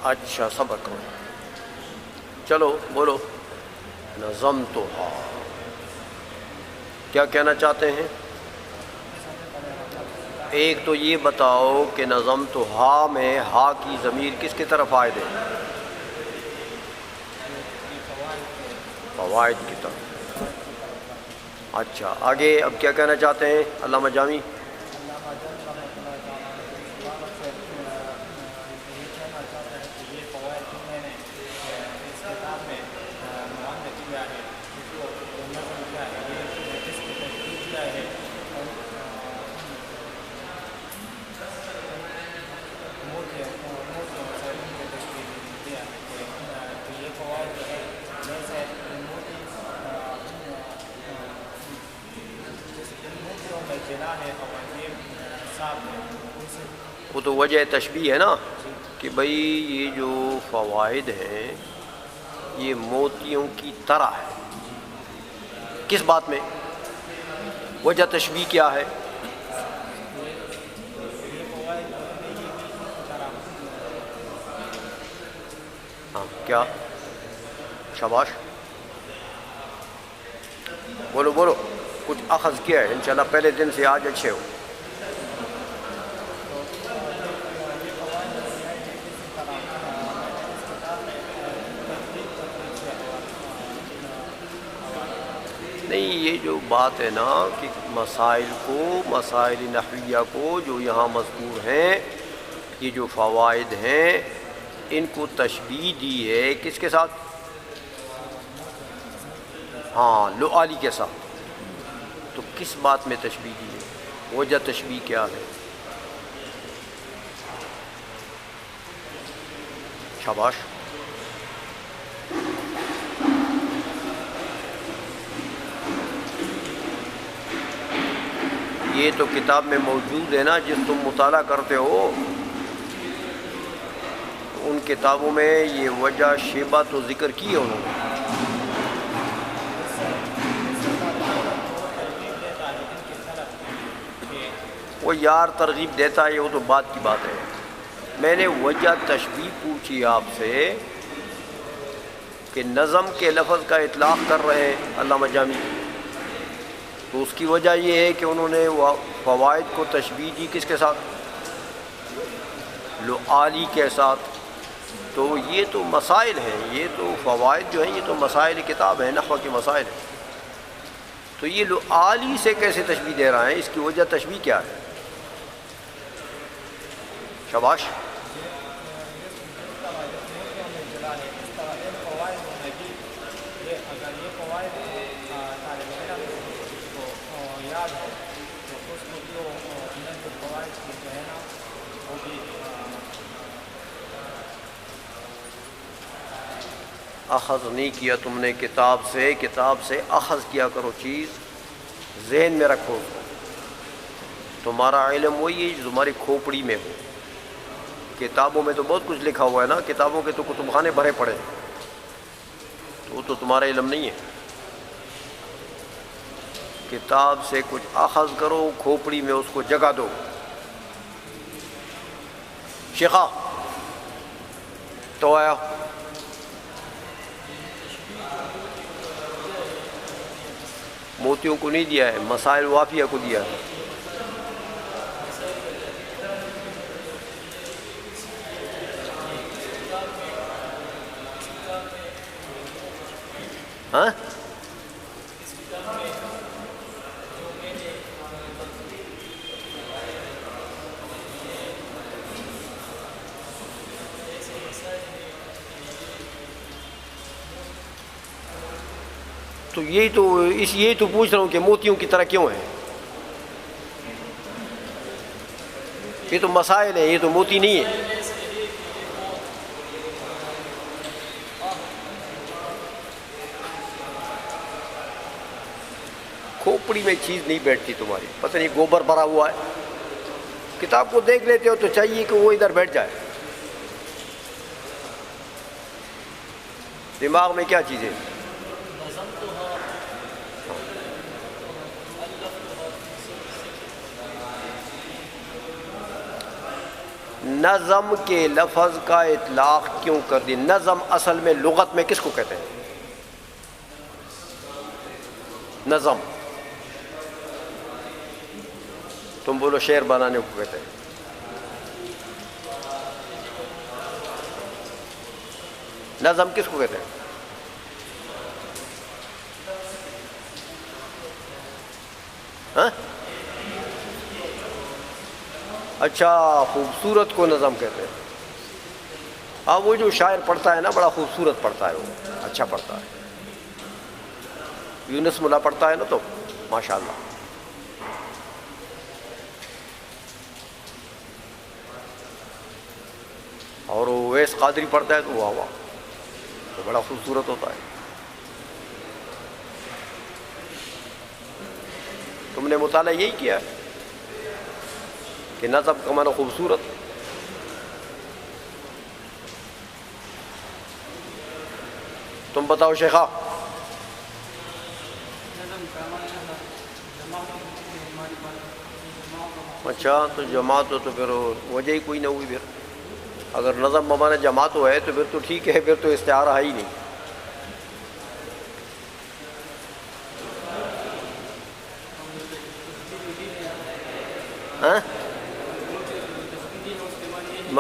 اچھا صبر کرو، چلو بولو نظمتھا، کیا کہنا چاہتے ہیں؟ ایک تو یہ بتاؤ کہ نظمتھا میں ہا کی ضمیر کس کی طرف عائد ہے؟ فوائد کی طرف۔ اچھا آگے اب کیا کہنا چاہتے ہیں علامہ جامی؟ علامہ جان رحمۃ اللہ تعالیٰ علیہ اس بابت سے یہ کہنا چاہتا ہے کہ یہ فوائد جو میں نے اس کتاب میں معاہدہ کیا ہے، جو نظم کیا ہے، یہ اس کی تشریح کیا ہے، موضوع مسائل کی تشریح کیا ہے کہ یہ فوائد جو ہے جیسے موتیوں میں جلا ہے اور یہ صاف ہے، ان سے وہ تو وجہ تشبیہ ہے نا کہ بھئی یہ جو فوائد ہیں یہ موتیوں کی طرح ہے۔ کس بات میں؟ وجہ تشبیہ کیا ہے؟ یہ فوائد جو ہے یہ بھی طرح ہاں کیا؟ شاباش، بولو بولو، کچھ اخذ کیا ہے انشاءاللہ پہلے دن سے آج اچھے ہو۔ یہ فوائد جو ہے یہ اسی طرح میں نے اس کتاب میں تحقیق سے نہیں یہ جو بات ہے نا کہ مسائل کو، مسائل نحویہ کو جو یہاں مذکور ہیں، یہ جو فوائد ہیں ان کو تشبیہ دی ہے کس کے ساتھ؟ ہاں لعالی کے ساتھ۔ تو کس بات میں تشبیہ دی ہے؟ وجہ تشبیہ کیا ہے؟ شاباش، یہ تو کتاب میں موجود ہے نا جس تم مطالعہ کرتے ہو، ان کتابوں میں یہ وجہ شیبہ تو ذکر کی ہے انہوں نے۔ وہ یار ترغیب دیتا ہے وہ تو بات کی بات ہے، میں نے وجہ تشبیہ پوچھی آپ سے کہ نظم کے لفظ کا اطلاق کر رہے ہیں علامہ جامی، تو اس کی وجہ یہ ہے کہ انہوں نے فوائد کو تشبیہ دی کس کے ساتھ؟ لعالی کے ساتھ۔ تو یہ تو مسائل ہیں، یہ تو فوائد جو ہیں یہ تو مسائل کتاب ہیں، نحو کے مسائل ہیں، تو یہ لعالی سے کیسے تشبیہ دے رہا ہے؟ اس کی وجہ تشبیہ کیا ہے؟ شاباش، اگر یہ فوائد طالب علم کو یاد ہو تو اس کو جو فوائد کی جو ہے نا وہ بھی اخذ نہیں کیا تم نے کتاب سے، کتاب سے اخذ کیا کرو، چیز ذہن میں رکھو، تمہارا علم وہی ہے جو تمہاری کھوپڑی میں ہو۔ کتابوں میں تو بہت کچھ لکھا ہوا ہے نا، کتابوں کے تو کتب خانے بھرے پڑے، تو وہ تو تمہارا علم نہیں ہے۔ کتاب سے کچھ اخذ کرو، کھوپڑی میں اس کو جگہ دو۔ شیخا تو آیا موتیوں کو نہیں دیا ہے، مسائل وافیہ کو دیا ہے۔ ہاں تو یہی تو پوچھ رہا ہوں کہ موتیوں کی طرح کیوں ہے؟ یہ تو مسائل ہیں، یہ تو موتی نہیں ہے۔ کھوپڑی میں چیز نہیں بیٹھتی تمہاری، پتہ نہیں گوبر بھرا ہوا ہے، کتاب کو دیکھ لیتے ہو تو چاہیے کہ وہ ادھر بیٹھ جائے۔ دماغ میں کیا چیز ہے؟ نظم کے لفظ کا اطلاق کیوں کر دی؟ نظم اصل میں لغت میں کس کو کہتے ہیں؟ نظم تم بولو شعر بنانے کو کہتے ہیں. نظم کس کو کہتے ہیں؟ ہاں اچھا، خوبصورت کو نظم کہتے ہیں. ہاں وہ جو شاعر پڑھتا ہے نا بڑا خوبصورت پڑھتا ہے، وہ اچھا پڑھتا ہے. یونس ملا پڑھتا ہے نا تو ماشاءاللہ. اور وہ ویس قادری پڑھتا ہے تو واہ واہ، تو بڑا خوبصورت ہوتا ہے. تم نے مطالعہ یہی کیا ہے کہ نظم کا معنی خوبصورت. تم بتاؤ شیخا. اچھا تو جماعت ہو تو پھر وجہ ہی کوئی نہ ہوئی. پھر اگر نظم بمانا جماعت ہو ہے تو پھر تو ٹھیک ہے، پھر تو استعارہ ہے ہی نہیں. ہاں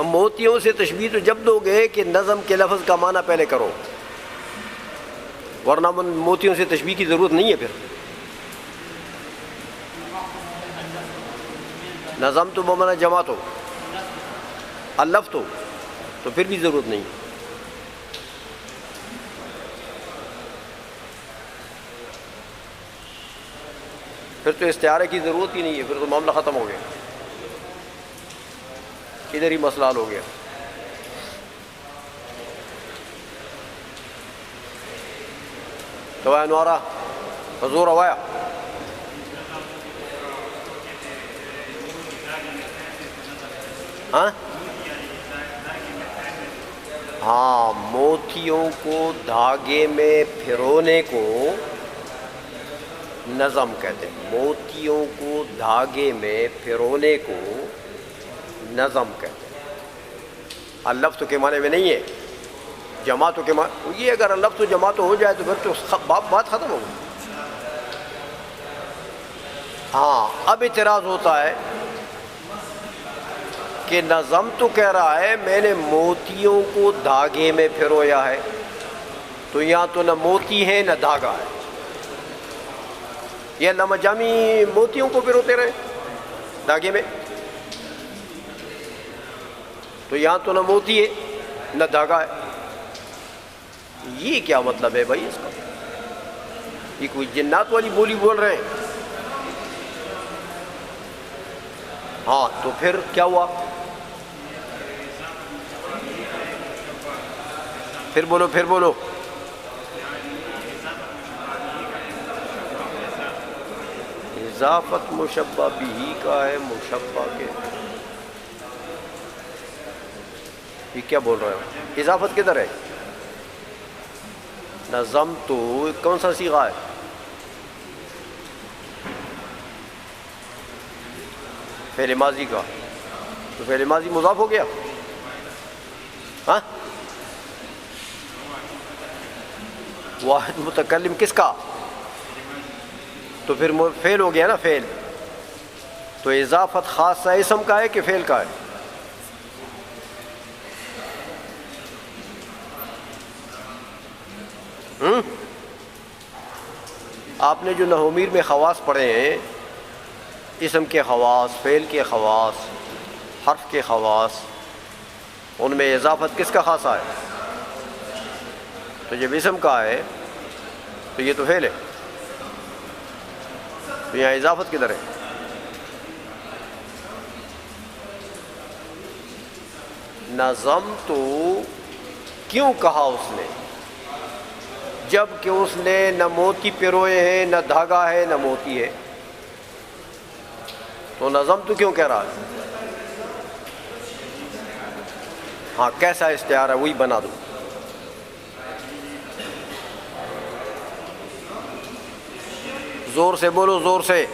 موتیوں سے تشبیہ تو جب دو گے کہ نظم کے لفظ کا معنی پہلے کرو، ورنہ موتیوں سے تشبیہ کی ضرورت نہیں ہے. پھر نظم تو بمانا جماعت ہو، الفت ہو تو پھر بھی ضرورت نہیں. پھر تو استعارے کی ضرورت ہی نہیں ہے، پھر تو معاملہ ختم ہو گیا، ادھر ہی مسئلہ حل ہو گیا. تو انوارا حضور آوایا. ہاں موتیوں کو دھاگے میں پھرونے کو نظم کہتے ہیں. موتیوں کو دھاگے میں پھرونے کو نظم کہتے ہیں. اللفظ کے معنی میں نہیں ہے، جماعتوں کے معنی. یہ اگر اللفظ و جماعت ہو جائے تو پھر تو بات ختم ہو گئی. ہاں اب اعتراض ہوتا ہے کہ نظم تو کہہ رہا ہے میں نے موتیوں کو دھاگے میں پھرویا ہے، تو یہاں تو نہ موتی ہے نہ دھاگا ہے. یہ علامہ جامی موتیوں کو پھروتے رہے دھاگے میں، تو یہاں تو نہ موتی ہے نہ دھاگا ہے. یہ کیا مطلب ہے بھائی اس کا؟ یہ کوئی جنات والی بولی بول رہے ہیں. ہاں تو پھر کیا ہوا؟ پھر بولو. اضافت مشبہ بھی کا ہے، مشبہ کے. یہ کیا بول رہے ہو؟ اضافت کدھر ہے؟ نظم تو کون سا صیغہ ہے؟ فعل ماضی کا. تو فعل ماضی مضاف ہو گیا. ہاں واحد متکلم کس کا؟ تو پھر فعل ہو گیا نا فعل. تو اضافت خاصہ اسم کا ہے کہ فعل کا ہے؟ آپ نے جو نحومیر میں خواص پڑھے ہیں، اسم کے خواص، فعل کے خواص، حرف کے خواص، ان میں اضافت کس کا خاصہ ہے؟ تو جب اسم کا ہے تو یہ تو فعل ہے، تو یہاں اضافت کدھر ہے؟ نظم تو کیوں کہا اس نے جب کہ اس نے نہ موتی پروئے ہیں، نہ دھاگا ہے نہ موتی ہے؟ تو نظم تو کیوں کہہ رہا ہے؟ ہاں کیسا استعارہ ہے وہی بنا دو. زور سے بولو، زور سے.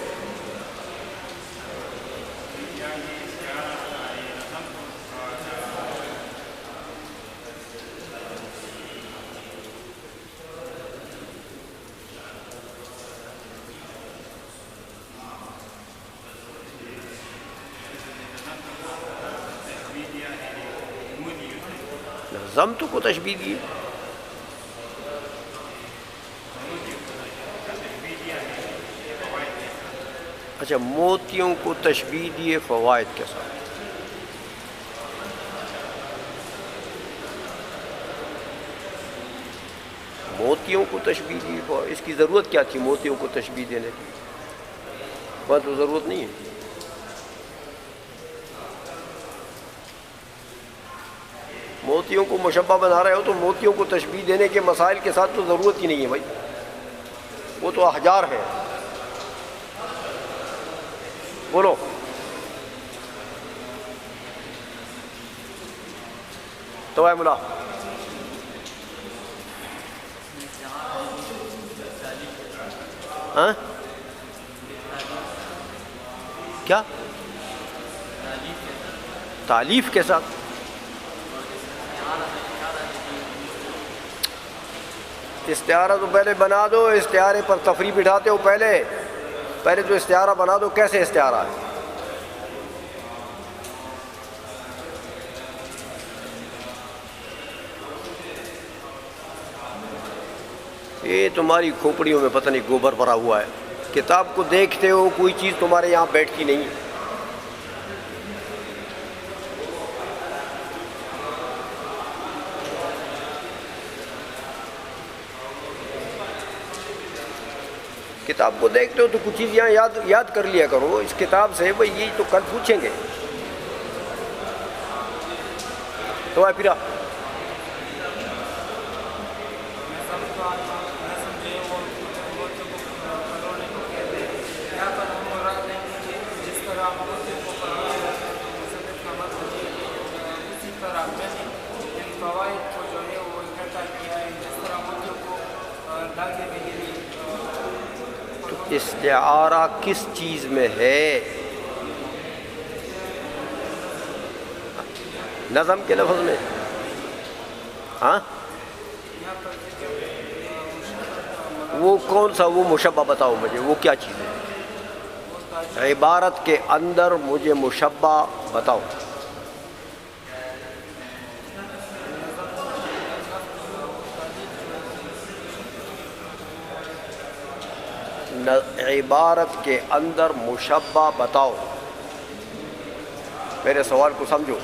نظمت کو تشبیہ دی. اچھا موتیوں کو تشبیہ دیے فوائد کے ساتھ. موتیوں کو تشبیہ دی, اس کی ضرورت کیا تھی موتیوں کو تشبیہ دینے کی؟ بس تو ضرورت نہیں ہے. موتیوں کو مشبہ بنا رہے ہو تو موتیوں کو تشبیہ دینے کے مسائل کے ساتھ تو ضرورت ہی نہیں ہے بھائی, وہ تو احجار ہیں. بولو. تو اے ملا ہاں کیا تالیف کے ساتھ؟ استعارہ تو پہلے بنا دو, استعارے پر تفریح بٹھاتے ہو پہلے تو استعارہ بنا دو. کیسے استعارہ ہے؟ یہ تمہاری کھوپڑیوں میں پتہ نہیں گوبر بھرا ہوا ہے. کتاب کو دیکھتے ہو, کوئی چیز تمہارے یہاں بیٹھتی نہیں. کتاب کو دیکھتے ہو تو کچھ چیز یہاں یاد کر لیا کرو اس کتاب سے. بھائی یہ تو کل پوچھیں گے. تو پھر استعارہ کس چیز میں ہے؟ نظم کے لفظ میں. ہاں وہ کون سا وہ مشبہ بتاؤ مجھے, وہ کیا چیز ہے؟ عبارت کے اندر مجھے مشبہ بتاؤ. عبارت کے اندر مشبہ بتاؤ. میرے سوال کو سمجھو.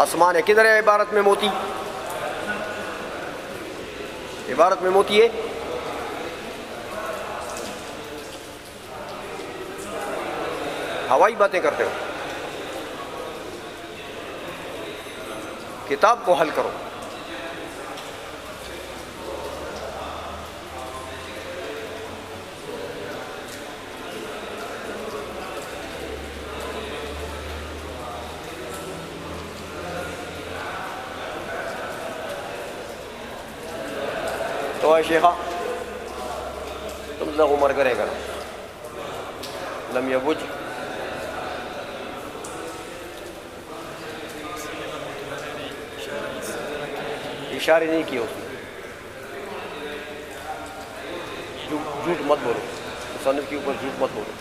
آسمان ہے, کدھر ہے عبارت میں موتی؟ عبارت میں موتی ہے. ہوائی باتیں کرتے ہو. کتاب کو حل کرو. تو اے شیخہ تم زغ عمر کرے گا لم یبج. اشارے نہیں کیے اس نے. جھوٹ مت بولو, مصنف کے اوپر جھوٹ مت بولو.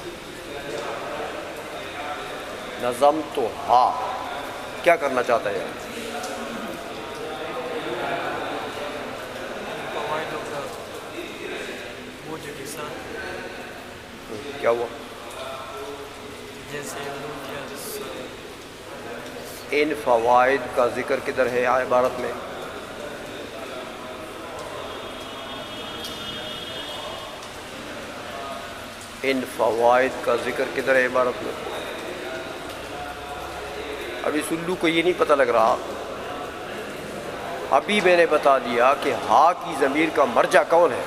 نظم تو ہاں کیا کرنا چاہتا ہے؟ کیا ہوا؟ ان فوائد کا ذکر کدھر ہے عبارت میں؟ ان فوائد کا ذکر کدھر ہے عبارت میں؟ ابھی سلو کو یہ نہیں پتہ لگ رہا. ابھی میں نے بتا دیا کہ ہا کی ضمیر کا مرجع کون ہے.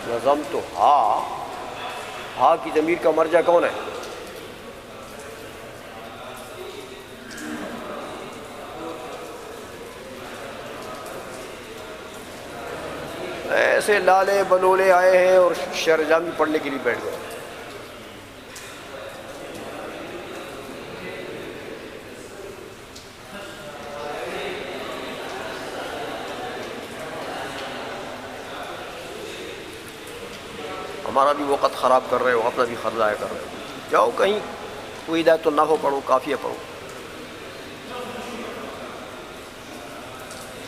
نظم تو ہا کی ضمیر کا مرجع کون ہے؟ ایسے لالے بلولے آئے ہیں اور شعر جامی پڑھنے کے لیے بیٹھ گئے. ہمارا بھی وقت خراب کر رہے ہو, اپنا بھی خرچ ضائع کر رہے ہو. جاؤ کہیں کوئی ہدایت النحو پڑھو، کافیہ پڑھو.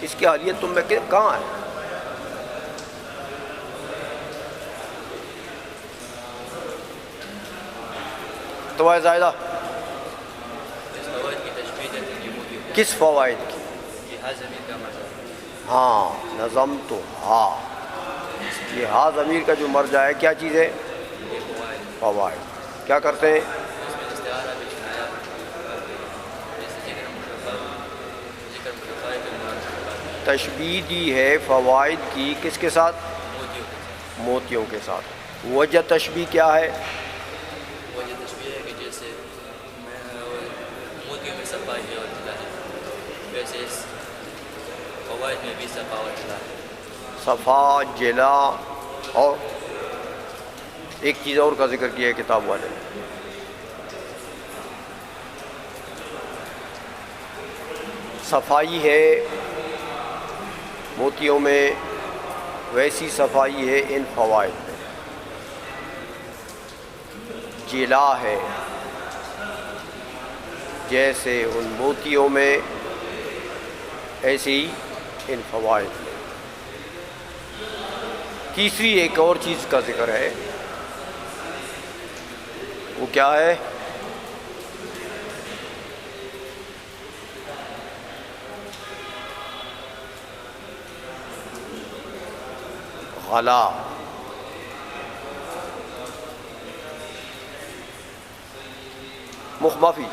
اس کی حالیت تم میں کہاں ہے؟ تو زائدہ کس فوائد کی؟ ہاں نظم تو ہاں، یہ ہا ضمیر کا جو مرجع ہے کیا چیز ہے؟ فوائد. کیا کرتے ہیں؟ تشبیہ دی ہے فوائد کی کس کے ساتھ؟ موتیوں کے ساتھ. وجہ تشبیہ کیا ہے؟ وجہ تشبیہ ہے کہ جیسے موتیوں میں صفائی ہے اور جلا ہے، ویسے اس فوائد میں بھی صفا اور جلا ہے. صفا، جلا، اور ایک چیز اور کا ذکر کیا ہے کتاب والے نے. صفائی ہے موتیوں میں، ویسی صفائی ہے ان فوائد میں. جلا ہے جیسے ان موتیوں میں، ایسے ہی ان فوائد میں. تیسری ایک اور چیز کا ذکر ہے، وہ کیا ہے؟ غلا. مخمفی.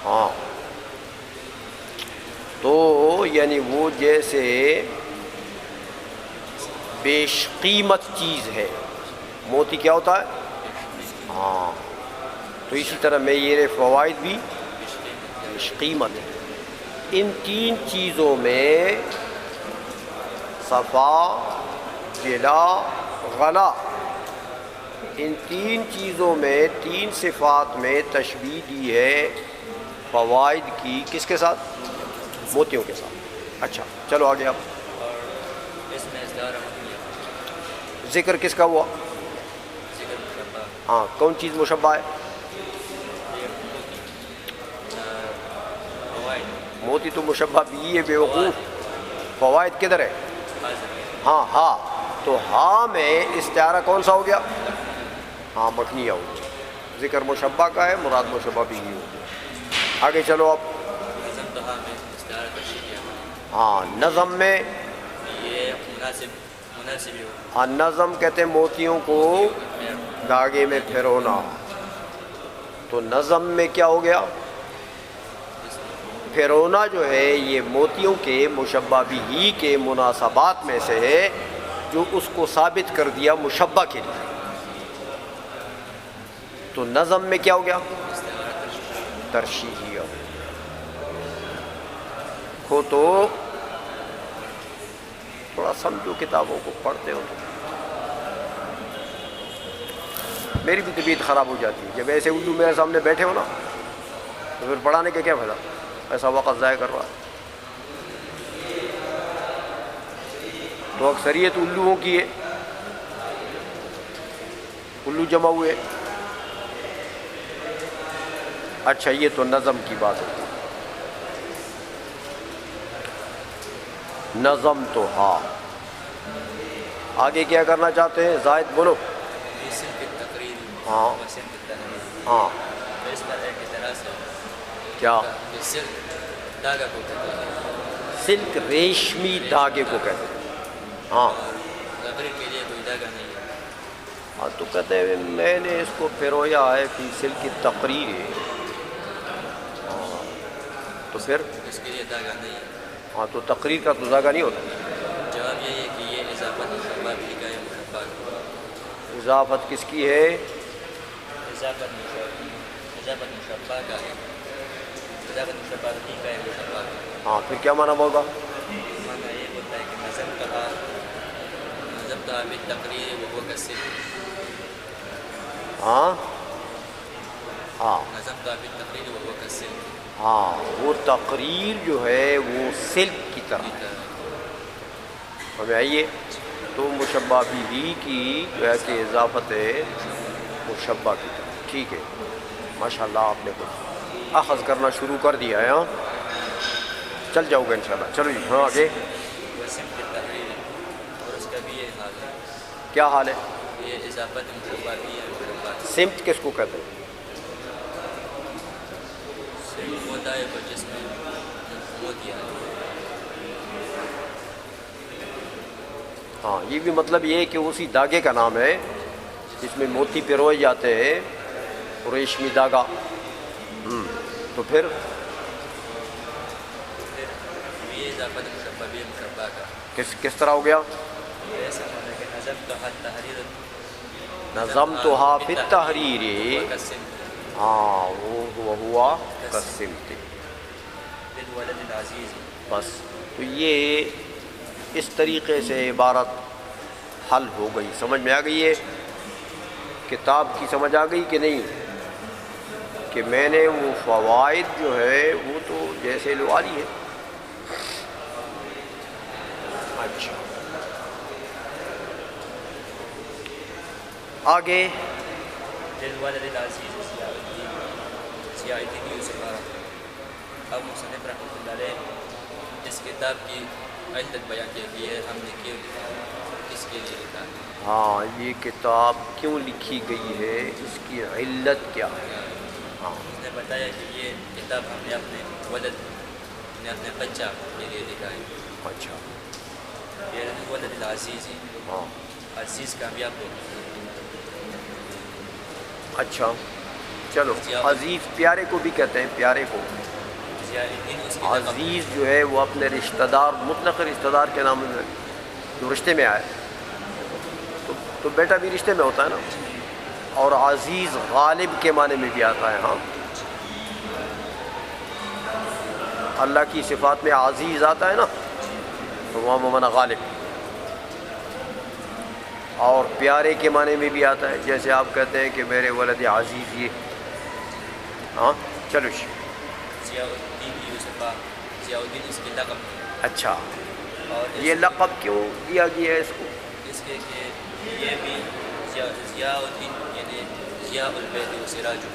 ہاں تو یعنی وہ جیسے بیش قیمت چیز ہے. موتی کیا ہوتا ہے؟ ہاں. تو اسی طرح معیار فوائد بھی بیش قیمت ہے. ان تین چیزوں میں صفا، جلا، غلا، ان تین چیزوں میں، تین صفات میں تشبیہ دی ہے فوائد کی کس کے ساتھ؟ موتیوں کے ساتھ. اچھا چلو آگے. اب اور اس میں ازدہار مخفیہ، ذکر کس کا ہوا؟ ذکر مشبہ. ہاں کون چیز مشبہ ہے؟ یہ موتی، فوائد. موتی تو مشبہ بھی ہے بے وقوف. فوائد کدھر ہے؟ حاضر. ہاں ہاں. تو ہاں میں استعارہ کون سا ہو گیا؟ ہاں مکنیہ ہو گیا. ذکر مشبہ کا ہے، مراد مشبہ بھی ہی ہو گیا. آگے چلو. اب نظم دہا میں استعارہ تشریح ہے. ہاں نظم میں، یہ مناسب ہی ہو. ہاں نظم کہتے ہیں موتیوں کو دھاگے میں پھرونا. تو نظم میں کیا ہو گیا؟ پھرونا جو ہے یہ موتیوں کے مشبہ بھی کے مناسبات میں سے ہے جو اس کو ثابت کر دیا مشبہ کے لیے. تو نظم میں کیا ہو گیا؟ ترشیحی. ہو تو تھوڑا سمجھو کتابوں کو پڑھتے ہو تو. میری بھی طبیعت خراب ہو جاتی ہے جب ایسے اردو میرے سامنے بیٹھے ہو نا، تو پھر پڑھانے کا کیا فائدہ؟ ایسا وقت ضائع کر رہا ہے. تو اکثریت الوؤں کی ہے، الو جمع ہوئے. اچھا یہ تو نظم کی بات ہوتی ہے. نظم تو ہاں. آگے کیا کرنا چاہتے ہیں؟ زائد بولو. صرف تقریر. ہاں صرف تحریر. ہاں. تو اس پر ایک اعتراض ہے. کیا؟ صرف دھاگا کو کہتے ہیں. سلک ریشمی دھاگے کو کہتے ہیں. ہاں تقریر کے لیے کوئی دھاگا نہیں ہے. ہاں تو کہتے ہیں میں نے اس کو پھرویا ہے فی سلک تقریر. ہاں تو پھر اس کے لیے دھاگا نہیں ہے. ہاں تو تقریر کا تو دھاگا نہیں ہوتا. جواب یہ ہے کہ یہ اضافت مشبہ بھی کا ہے مشبہ کا. اضافت کس کی ہے؟ اضافت مشبہ کا ہے. اضافت مشبہ بھی کا ہے مشبہ کا. ہاں پھر کیا معنی ہوگا؟ معنی یہ ہوتا ہے کہ نظم کہا بالتقریر وهو كالسلك. ہاں ہاں نظم کہا بالتقریر وهو كالسلك. ہاں وہ تقریر جو ہے وہ سلک کی طرح ہے. ہمیں آئیے تو مشبہ بھی کی جو ہے کہ اضافت مشبہ کی طرف. ٹھیک ہے، ماشاءاللہ آپ نے کچھ اخذ کرنا شروع کر دیا ہے. ہاں چل جاؤ گا انشاءاللہ. چلو جی ہاں آگے. وسمت التحریر اور اس کا بھی یہ حال ہے. کیا حال ہے؟ یہ اضافت مشبہ بھی ہے. سمت کس کو کہتے ہیں؟ صرف ہوتا ہے جس میں موتی ہے. ہاں یہ بھی مطلب یہ ہے کہ اسی دھاگے کا نام ہے جس میں موتی پروئے جاتے ہیں، ریشمی دھاگا. تو پھر یہ اضافت مشبہ بھی مشبہ کا کس طرح ہو گیا؟ ایسا ہونا کہ نظم تو حد تحریر نظمتها فی التحریر. کسمت ہاں وہ ہوا کسمت. للولد العزیز. بس تو یہ اس طریقے سے عبارت حل ہو گئی. سمجھ میں آ گئی ہے؟ کتاب کی سمجھ آ گئی کہ نہیں؟ کہ میں نے وہ فوائد جو ہے وہ تو جیسے لوا لی ہے. اچھا آگے. للولد العزیز ضیاء الدین یوسف. اب مصنف رحمۃ اللہ علیہ اس کتاب کی علت بیان کے لیے ہم نے کیوں اس کے لیے لکھا ہے. ہاں یہ کتاب کیوں لکھی گئی ہے، اس کی علت کیا ہے؟ ہاں اس نے بتایا کہ یہ کتاب ہم نے اپنے ولد نے اپنے بچہ کے لیے لکھا ہے. اچھا یہ ولد العزیز ہے. ہاں عزیز کامیاب ہو. اچھا چلو. عزیز پیارے کو بھی کہتے ہیں، پیارے کو. ضیاء الدین اس کی لقب. عزیز جو ہے وہ اپنے رشتہ دار، مطلق رشتہ دار کے نام میں جو رشتے میں آئے تو بیٹا بھی رشتے میں ہوتا ہے نا. اور عزیز غالب کے معنی میں بھی آتا ہے. ہاں اللہ کی صفات میں عزیز آتا ہے نا تو وہاں ممنع غالب. اور پیارے کے معنی میں بھی آتا ہے، جیسے آپ کہتے ہیں کہ میرے ولد عزیز یہ. ہاں چلو. ضیاء الدین یوسف. ضیاء الدین اس کی لقب. اچھا اور یہ لقب کیوں دیا گیا ہے اس کو؟ اس کے کہ یہ بھی ضیاء الدین یعنی ضیاء البیت و سراج.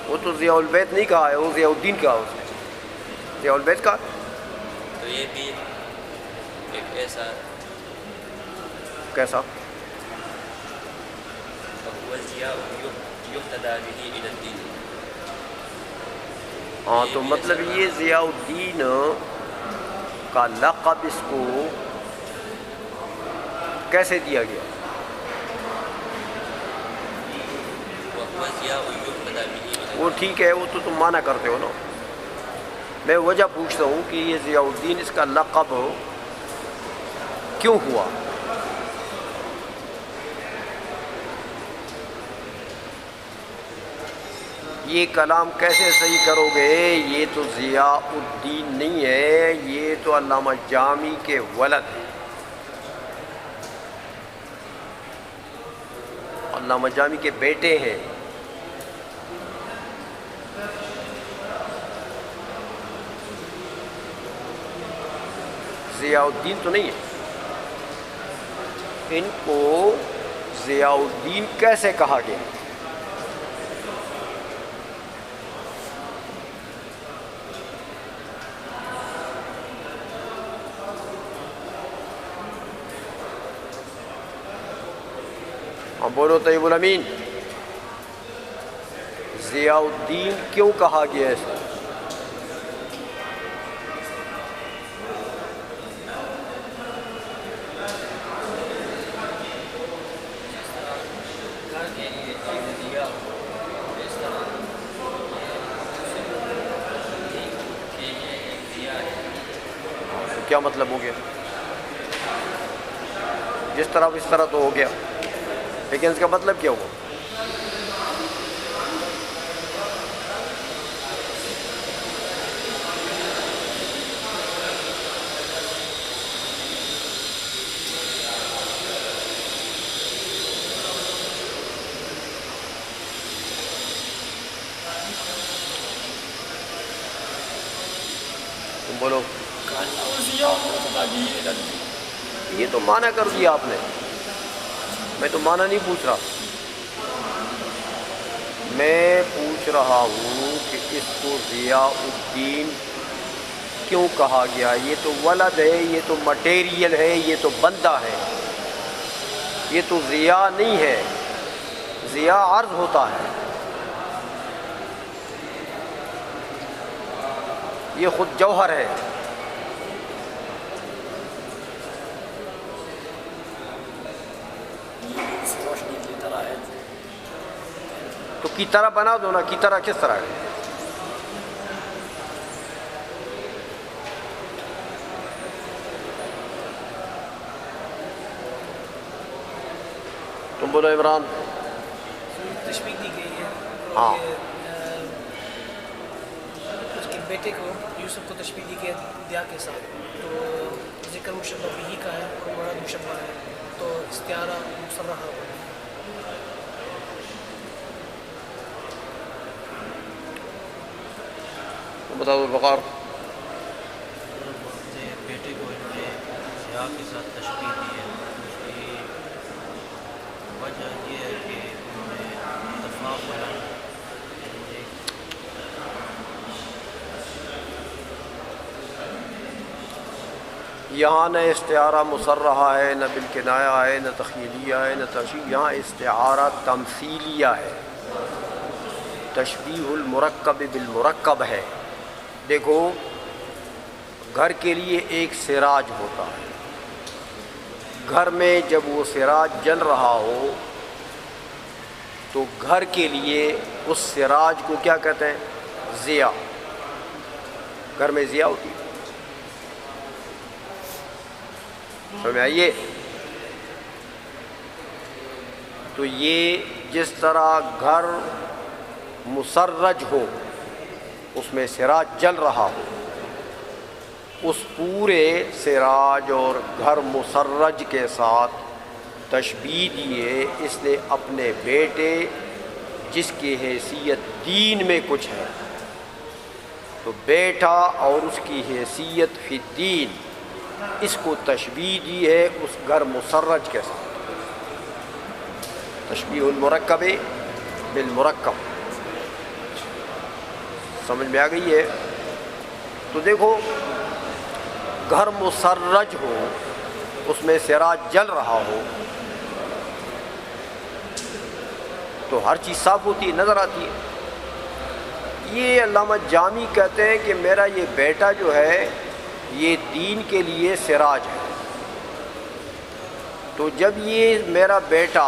وہ تو ضیاء البیت نہیں کہا ہے، وہ ضیاء الدین کہا اس نے. ضیاء البیت کہا تو یہ بھی ایک ایسا کیسا؟ وہ ضیاء یقتدی به الی الدین. ہاں تو مطلب یہ ضیاء الدین کا لقب اس کو کیسے دیا گیا؟ وہ ضیاء یقتدی به الی الدین. وہ ٹھیک ہے، وہ تو تم مانا کرتے ہو نا. میں وجہ پوچھتا ہوں کہ یہ ضیاء الدین اس کا لقب کیوں ہوا؟ یہ کلام کیسے صحیح کرو گے؟ یہ تو ضیاء الدین نہیں ہے، یہ تو علامہ جامی کے ولد ہے. علامہ جامی کے بیٹے ہیں. ضیاء الدین تو نہیں ہے. ان کو ضیاء الدین کیسے کہا گیا؟ ہم بولو طیب الامین. ضیاء الدین کیوں کہا گیا ہے؟ کیا مطلب ہو گیا؟ جس طرح اس طرح تو ہو گیا، لیکن اس کا مطلب کیا ہوا؟ تم بولو. یہ تو معنی کر دیا آپ نے، میں تو معنی نہیں پوچھ رہا، میں پوچھ رہا ہوں کہ اس کو ضیاء الدین کیوں کہا گیا؟ یہ تو ولد ہے، یہ تو مٹیریل ہے، یہ تو بندہ ہے، یہ تو ضیاء نہیں ہے، ضیاء عرض ہوتا ہے، یہ خود جوہر ہے۔ اس روشنی کی طرح ہے۔ تو کی طرح بنا دو نا، کی طرح کس طرح ہے؟ تم بولو عمران۔ تشبیہ دی گئی ہے، ہاں، اس کے بیٹے کو یوسف کو تشبیہ دی گئی دیا کے ساتھ، تو ذکر مشبہ بھی کا ہے اور مراد مشبہ ہے، تو استعارہ مصرحہ ہو۔ بتاؤ البقار۔ بیٹے کو انہوں نے ضیاء کے ساتھ تشبیہ دی ہے، اس کی وجہ یہ ہے کہ انہوں نے تفاضلا یہاں نہ استعارہ مصرحہ ہے، نہ بالکنایہ ہے، نہ تخیلیہ ہے، نہ تشبیہ، یہاں استعارہ تمثیلیہ ہے، تشبیہ المرکب بالمرکب ہے۔ دیکھو، گھر کے لیے ایک سراج ہوتا ہے، گھر میں جب وہ سراج جل رہا ہو تو گھر کے لیے اس سراج کو کیا کہتے ہیں؟ ضیاء۔ گھر میں ضیاء ہوتی ہے، سمجھ میں آئیے؟ تو یہ جس طرح گھر مسرج ہو، اس میں سراج جل رہا ہو، اس پورے سراج اور گھر مسرج کے ساتھ تشبیہ دیے اس نے اپنے بیٹے جس کی حیثیت دین میں کچھ ہے، تو بیٹا اور اس کی حیثیت فی الدین، اس کو تشبیہ دی ہے اس گھر مسرج کے ساتھ، تشبیہ المرکب بالمرکب۔ سمجھ میں آ گئی ہے؟ تو دیکھو، گھر مسرج ہو، اس میں سراج جل رہا ہو، تو ہر چیز صاف ہوتی ہے، نظر آتی ہے۔ یہ علامہ جامی کہتے ہیں کہ میرا یہ بیٹا جو ہے یہ دین کے لیے سراج ہے، تو جب یہ میرا بیٹا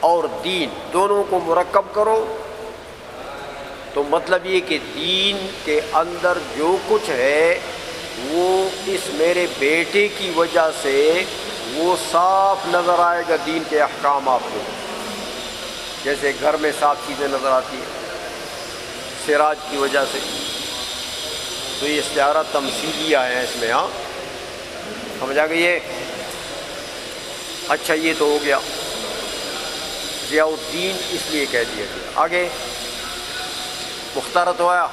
اور دین دونوں کو مرکب کرو تو مطلب یہ کہ دین کے اندر جو کچھ ہے وہ اس میرے بیٹے کی وجہ سے وہ صاف نظر آئے گا، دین کے احکام آپ کو، جیسے گھر میں صاف چیزیں نظر آتی ہیں سراج کی وجہ سے۔ تو یہ استعارہ تمثیلیہ ہے اس میں، ہاں سمجھ آ گئی ہے؟ اچھا، یہ تو ہو گیا ضیاء الدین، اس لیے کہہ دیا گیا۔ آگے مختارت ہوا،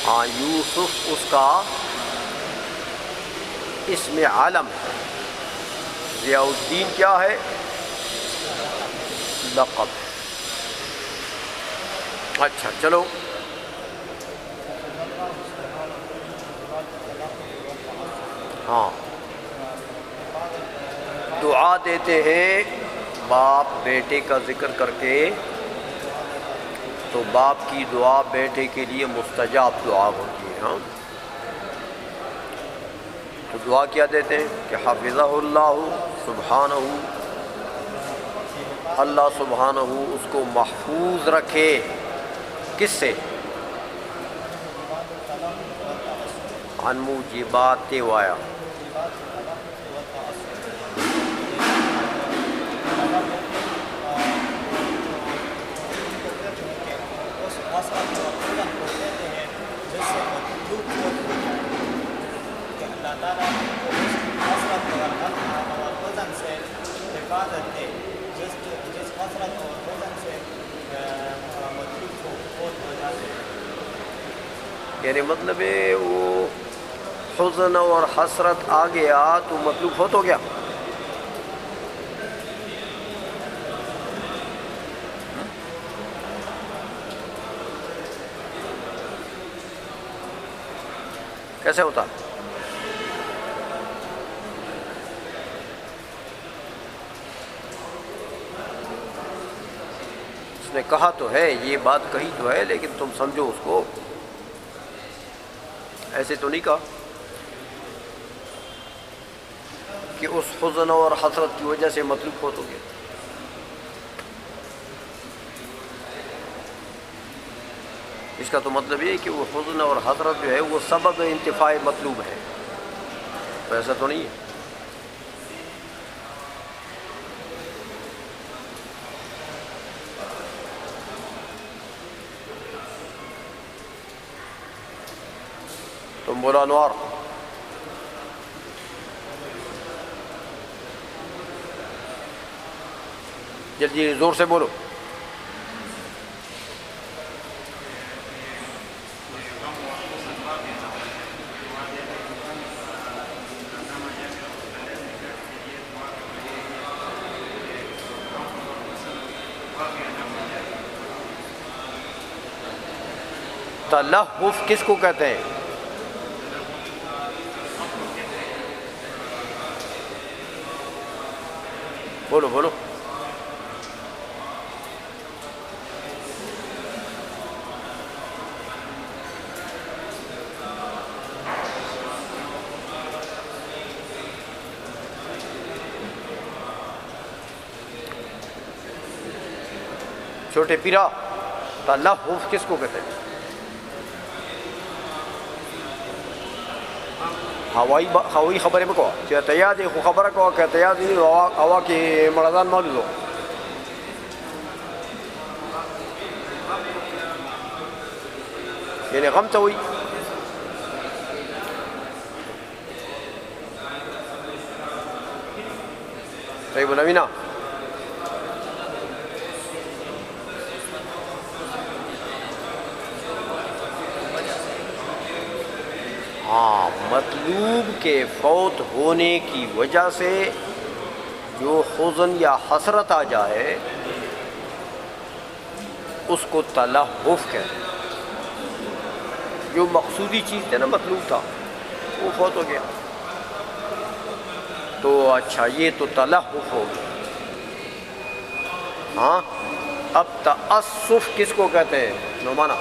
ہاں یوسف اس کا اسم عالم ہے، ضیاء الدین کیا ہے؟ لقب ہے۔ اچھا چلو، ہاں دعا دیتے ہیں باپ بیٹے کا ذکر کر کے، تو باپ کی دعا بیٹے کے لیے مستجاب دعا ہوتی ہے۔ ہاں تو دعا کیا دیتے ہیں کہ حفظہ اللہ سبحانہ، اللہ سبحانہ اس کو محفوظ رکھے، کس سے؟ عن موجبات وایا، یعنی مطلب ہے وہ حزن اور حسرت آ گیا تو مطلوب فوت ہو گیا. کیسے ہوتا؟ اس نے کہا تو ہے، یہ بات کہی تو ہے، لیکن تم سمجھو اس کو، ایسے تو نہیں کہا کہ اس حزن اور حسرت کی وجہ سے مطلوب فوت ہو گیا. اس کا تو مطلب یہ ہے کہ وہ حزن اور حسرت جو ہے وہ سبب انتفاع مطلوب ہے، تو ایسا تو نہیں ہے. تم بولا انوار. جلدی زور سے بولو. تلہف کس کو کہتے ہیں؟ بولو بولو. چھوٹے پیرا، تلہف کس کو کہتے ہیں؟ ہوائی خبریں بکوا کہ تیاد خبر کو کہ تیاد ہوا کی مردان موجود ہو. یعنی غم تو ہوئی. صحیح بولا مینا. ہاں، مطلوب کے فوت ہونے کی وجہ سے جو حزن یا حسرت آ جائے اس کو تلہف کہتے ہیں. جو مقصودی چیز تھے نا، مطلوب تھا، وہ فوت ہو گیا تو اچھا یہ تو تلہف ہو گیا. ہاں، اب تأسف کس کو کہتے ہیں نعمانہ؟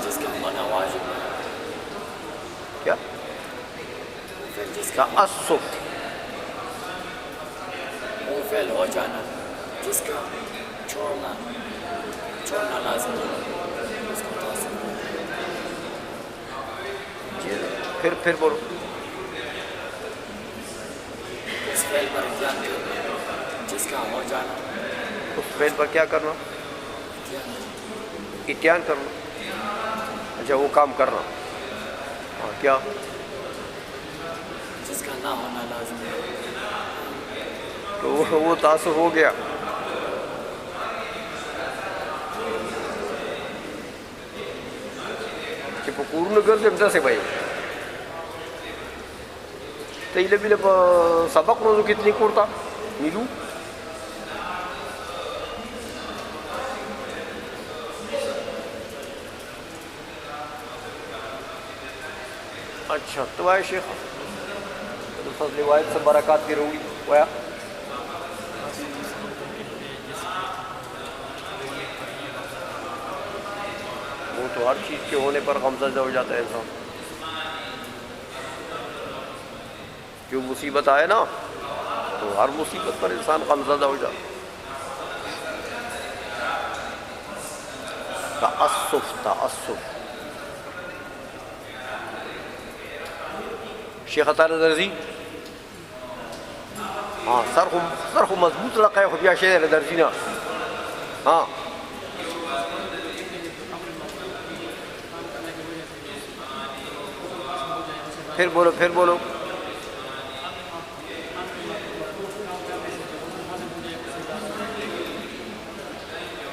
جس کا معنی واجب ہے. کیا؟ تأسف وہ فعل ہو جانا جس کا چھوڑنا لازم ہے، اس کو تأسف. پھر بولو. اس فعل پر اتیان کرنا جس کا ہو جانا. اس فعل پر کیا کرنا؟ اتیان کرنا. اچھا، وہ کام کرنا. ہاں، کیا؟ جس کا نہ ہونا لازم ہے. تو وہ تأسف ہو گیا. کہ پکور نگر جمتا سے بھائی تیلے بھی سبق روزو کتنی کوڑتا نیلو. اچھا تو آئے شیخ فضل واحد سے برکات کی رہی ہویا. وہ تو ہر چیز کے ہونے پر غمزدہ ہو جاتا ہے انسان. جو مصیبت آئے نا تو ہر مصیبت پر انسان غمزدہ ہو جاتا. تأسف. شیخ عطارہ درزی. ہاں، سر کو مضبوط لقائے خبیہ شیخ درزی نا. ہاں، پھر بولو.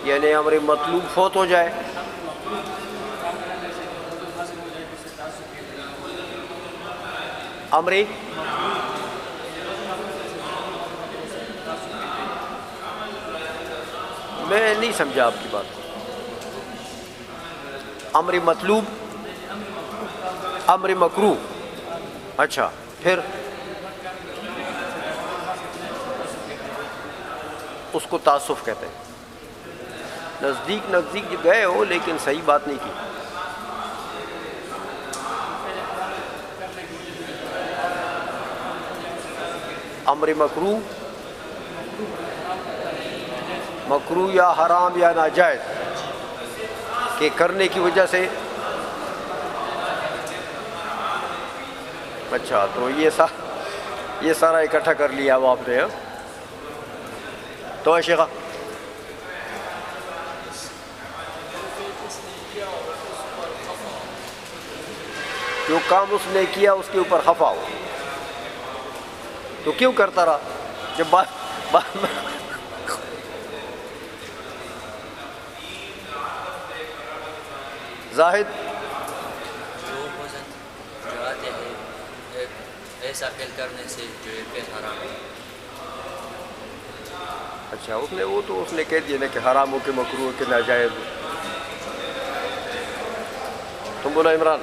یعنی ہمارے مطلوب فوت ہو جائے امر میں نہیں سمجھا آپ کی بات. امر مطلوب، امر مکروہ. اچھا پھر اس کو تعسف کہتے ہیں. نزدیک نزدیک گئے ہو لیکن صحیح بات نہیں کی. امر مکروہ، مکروہ یا حرام یا ناجائز کہ کرنے کی وجہ سے. اچھا تو یہ سارا اکٹھا کر لیا اب آپ نے. تو شیخہ جو کام اس نے کیا اس کے اوپر خفا ہو تو کیوں کرتا رہا جب بات زاہد جو حزن جو آتے ہیں ایسا فعل کرنے سے جو یہ فعل حرام ہے. اچھا اس نے کہہ دیا نا کہ حرام ہو کہ مکروہ ہو کہ ناجائز ہو. تم بولا عمران.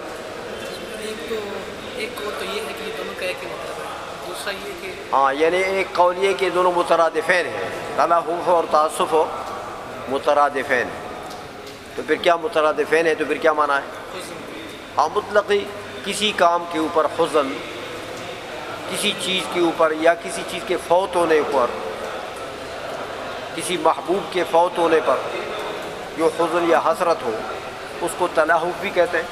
ایک قول تو یہ ہے کہ یہ دونوں کا ایک ہی مطلب ہے. دوسرا یہ کہ ہاں یعنی ایک قول یہ کہ دونوں مترادفین ہیں، تلہف اور تعسف مترادفین. تو پھر کیا مترادفین ہے تو پھر کیا معنی ہے؟ ہاں مطلقی کسی کام کے اوپر حزن، کسی چیز کے اوپر یا کسی چیز کے فوت ہونے پر، کسی محبوب کے فوت ہونے پر جو حزن یا حسرت ہو اس کو تلہف بھی کہتے ہیں،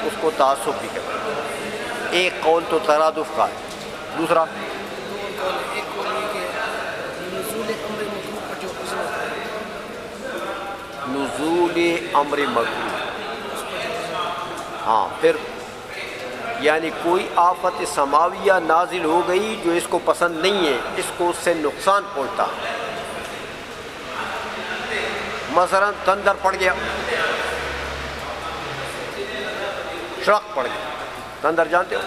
اس کو تعسف بھی کہتے ہیں. ایک قول تو ترادف کا ہے. دوسرا ایک قول یہ کہ نزول امر مکروہ پر جو حزن ہوتا ہے، نزول امر مکروہ. ہاں پھر یعنی کوئی آفت سماویہ نازل ہو گئی جو اس کو پسند نہیں ہے، اس کو اس سے نقصان پہنچتا. مثلا تندر پڑ گیا، شرق پڑ گیا. تندر جانتے ہو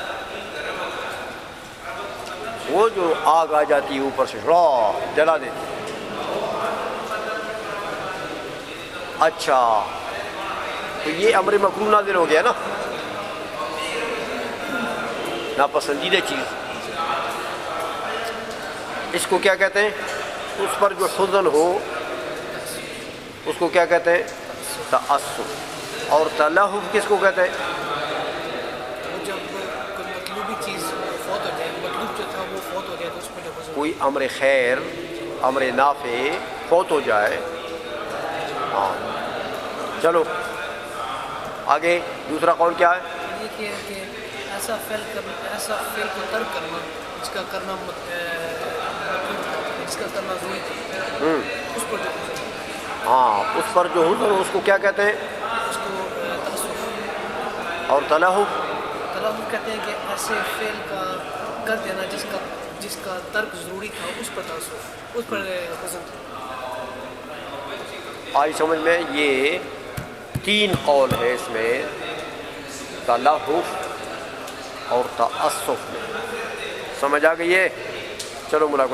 وہ جو آگ آ جاتی ہے اوپر سے جلا دیتی. اچھا تو یہ امر مکروہ نازل ہو گیا نا، ناپسندیدہ چیز. اس کو کیا کہتے ہیں؟ اس پر جو حزن ہو اس کو کیا کہتے ہیں؟ تعسف. اور تلہف کس کو کہتے ہیں؟ جب کوئی مطلوبی چیز فوت ہو جائے، مطلوب جو تھا وہ فوت ہو جائے تو اس پر جو حزن کوئی امر خیر، امر نافع فوت ہو جائے. ہاں چلو آگے. دوسرا قول کیا ہے؟ یہ کہ ایسا فعل کو ترک کرنا جس کا کرنا مطلوب تھا، جس کا کرنا ضروری تھا، اس پر جو حزن. ہاں اس پر جو حزن ہو اس کو کیا کہتے ہیں؟ اس کو تعسف. اور تلہف کہتے ہیں کہ ایسے فعل کا کر دینا جس کا ترک ضروری تھا، اس پر تعسف، اس پر حزن تھا. آئی سمجھ میں؟ یہ 3 قول ہے اس میں، تلہف اور تعسف میں. سمجھ آ گئی ہے؟ چلو ملا